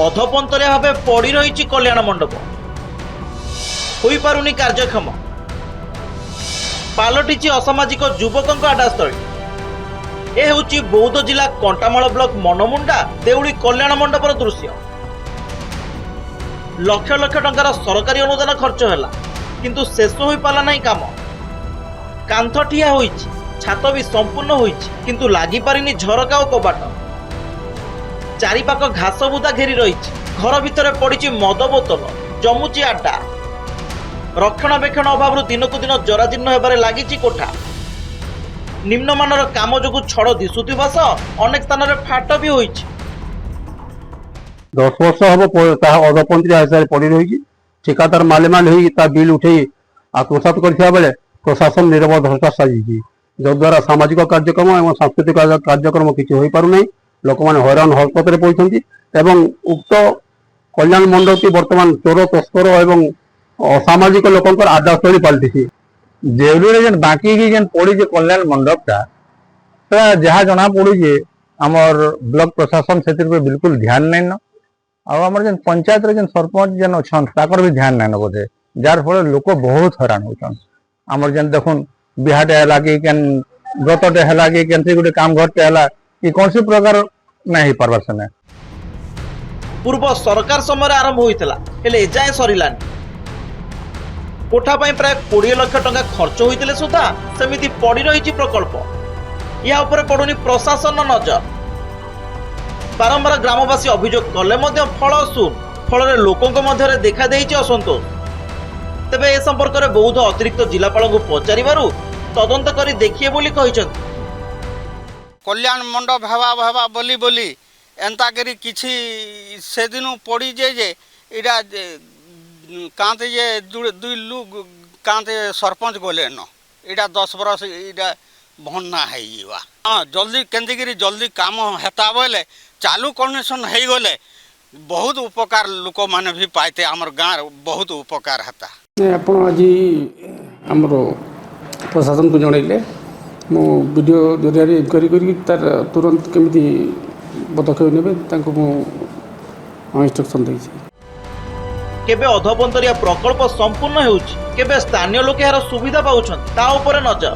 ଅଧପନ୍ତରିଆ ଭାବେ ପଡ଼ି ରହିଛି କଲ୍ୟାଣ ମଣ୍ଡପ, ହୋଇପାରୁନି କାର୍ଯ୍ୟକ୍ଷମ, ପାଲଟିଛି ଅସାମାଜିକ ଯୁବକଙ୍କ ଆଡ୍ଡାସ୍ଥଳୀ। ଏ ହେଉଛି ବୌଦ୍ଧ ଜିଲ୍ଲା କଣ୍ଟାମାଳ ବ୍ଲକ ମନମୁଣ୍ଡା ଦେଉଳି କଲ୍ୟାଣ ମଣ୍ଡପର ଦୃଶ୍ୟ। ଲକ୍ଷ ଲକ୍ଷ ଟଙ୍କାର ସରକାରୀ ଅନୁଦାନ ଖର୍ଚ୍ଚ ହେଲା, କିନ୍ତୁ ଶେଷ ହୋଇପାରିଲା ନାହିଁ କାମ। କାନ୍ଥ ଠିଆ ହୋଇଛି, ଛାତ ବି ସମ୍ପୂର୍ଣ୍ଣ ହୋଇଛି, କିନ୍ତୁ ଲାଗିପାରିନି ଝରକା ଓ କବାଟ। ଚାରିପାଖ ଘାସ ବୁଦା ଘେରି ରହିଛି, ଘର ଭିତରେ ପଡ଼ିଛି ମଦ ବୋତଲ, ଜମୁଛି ଆଡ୍ଡା। ରକ୍ଷଣାବେକ୍ଷଣ ଅଭାବରୁ ଦିନକୁ ଦିନ ଜରାଜୀର୍ଣ୍ଣ ହେବାରେ ଲାଗିଛି କୋଠା। ନିମ୍ନମାନର କାମ ଯୋଗୁଁ ଛଡ଼ ଦିଶୁଥିବା ସହ ଅନେକ ସ୍ଥାନରେ ଫାଟ ବି ହୋଇଛି। 10 ବର୍ଷ ହବ ତାହା ଅଧପନ୍ତରିଆ ହିସାବରେ ପଡ଼ି ରହିଛି। ଠିକାଦାର ମାଲିମାଲ ହୋଇ ତା ବିଲ୍ ଉଠେଇ ଆତ୍ମସାତ କରିଥିବା ବେଳେ ପ୍ରଶାସନ ନିରବଧ୍ୟସ୍ତା ସାଜିଛି, ଯଦ୍ୱାରା ସାମାଜିକ କାର୍ଯ୍ୟକ୍ରମ ଏବଂ ସାଂସ୍କୃତିକ କାର୍ଯ୍ୟକ୍ରମ କିଛି ହୋଇପାରୁନାହିଁ। ଲୋକମାନେ ହଇରାଣ ହରକତରେ ପଡ଼ୁଛନ୍ତି ଏବଂ ଉକ୍ତ କଲ୍ୟାଣ ମଣ୍ଡପଟି ବର୍ତ୍ତମାନ ଚୋର ତସ୍କର ଏବଂ ଅସାମାଜିକ ଲୋକଙ୍କର ଆଡ୍ଡାସ୍ଥଳୀ ପାଲଟିଛି। ଦେଉଳିରେ ଯେନ୍ ବାକି ଯେନ୍ ପଡ଼ିଛି କଲ୍ୟାଣ ମଣ୍ଡପଟା, ଯାହା ଜଣା ପଡ଼ୁଛି ଆମର ବ୍ଲକ ପ୍ରଶାସନ ସେଥିରେ ବିଲକୁଲ ଧ୍ୟାନ ନାଇଁନ। ଆଉ ଆମର ଯେନ୍ ପଞ୍ଚାୟତରେ ଯେନ୍ ସରପଞ୍ଚ ଯେନ୍ ଅଛନ୍ ତାଙ୍କର ବି ଧ୍ୟାନ ନାଇଁନ ବୋଧେ, ଯାର ଫଳରେ ଲୋକ ବହୁତ ହଇରାଣ ହଉଛନ୍। ଆମର ଯେନ୍ ଦେଖୁନ୍ ବିହାଟେ ହେଲା କି କେନ୍ ବ୍ରତଟେ ହେଲା କି କେମିତି ଗୋଟେ କାମ ଘରଟେ ହେଲା କି କୌଣସି ପ୍ରକାର ନାଇଁ ହେଇପାରବାର ସେନେ। ପୂର୍ବ ସରକାର ସମୟରେ ଆରମ୍ଭ ହୋଇଥିଲା, ହେଲେ ଏଯାଏଁ ସରିଲାନି। କୋଠା ପାଇଁ ପ୍ରାୟ 20 ଲକ୍ଷ ଟଙ୍କା ଖର୍ଚ୍ଚ ହୋଇଥିଲେ ସୁଦ୍ଧା ସେମିତି ପଡ଼ି ରହିଛି ପ୍ରକଳ୍ପ। ଏହା ଉପରେ ପଡ଼ୁନି ପ୍ରଶାସନ ନଜର। ବାରମ୍ବାର ଗ୍ରାମବାସୀ ଅଭିଯୋଗ କଲେ ମଧ୍ୟ ଫଳ ଶୂନ। ଫଳରେ ଲୋକଙ୍କ ମଧ୍ୟରେ ଦେଖାଦେଇଛି ଅସନ୍ତୋଷ। ତେବେ ଏ ସମ୍ପର୍କରେ ବୌଦ୍ଧ ଅତିରିକ୍ତ ଜିଲ୍ଲାପାଳଙ୍କୁ ପଚାରିବାରୁ ତଦନ୍ତ କରି ଦେଖିବେ ବୋଲି କହିଛନ୍ତି। କଲ୍ୟାଣ ମଣ୍ଡପ ହେବା ବୋଲି ଏନ୍ତା କରି କିଛି ସେଦିନ ପଡ଼ିଛେ ଯେ ଏଇଟା କାଁତେ ଯେ ଦୁଇ ଲୋକ କାଁତେ ସରପଞ୍ଚ ଗଲେନ, ଏଇଟା 10 ବରଷ ଏଇଟା ଭନ୍ନା ହେଇଯିବା। ହଁ, ଜଲ୍ଦି କେନ୍ତିକିରି ଜଲ୍ଦି କାମ ହେତା ବୋଇଲେ ଚାଲୁ କନେକ୍ସନ୍ ହେଇଗଲେ ବହୁତ ଉପକାର ଲୋକମାନେ ବି ପାଇତେ, ଆମର ଗାଁରେ ବହୁତ ଉପକାର ହେତା। ଆପଣ ଆଜି ଆମର ପ୍ରଶାସନକୁ ଜଣାଇଲେ, ମୁଁ ଭିଡ଼ିଓ ଜରିଆରେ ଇନକ୍ୱାରି କରିକି ତାର ତୁରନ୍ତ କେମିତି ପଦକ୍ଷେପ ନେବେ ତାଙ୍କୁ ମୁଁ ଇନଷ୍ଟ୍ରକ୍ସନ୍ ଦେଇଛି। କେବେ ଅଧପନ୍ତରିଆ ପ୍ରକଳ୍ପ ସମ୍ପୂର୍ଣ୍ଣ ହେଉଛି, କେବେ ସ୍ଥାନୀୟ ଲୋକେ ଏହାର ସୁବିଧା ପାଉଛନ୍ତି, ତା ଉପରେ ନଜର।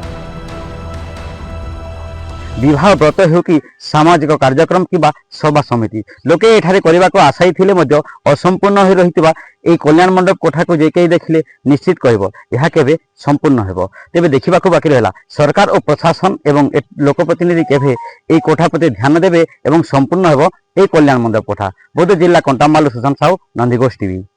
विवाह व्रत हो कि सामाजिक कार्यक्रम कि सभा समिति लोके एठारे करने को आशाई थिले मध्य असंपूर्ण हो रही कल्याण मंडप कोठा को जेके देखिले निश्चित कहब यह केबे संपूर्ण हेबो। तेबे देखा बाकी रहा सरकार और प्रशासन एवं लोकप्रतिनिधि केबे ए कोठा प्रति ध्यान देबे एवं संपूर्ण हेबो ए कल्याण मंडप कोठा। बौद्ध जिला कंटामाल सुशांत साहू, नंदीघोष टीवी।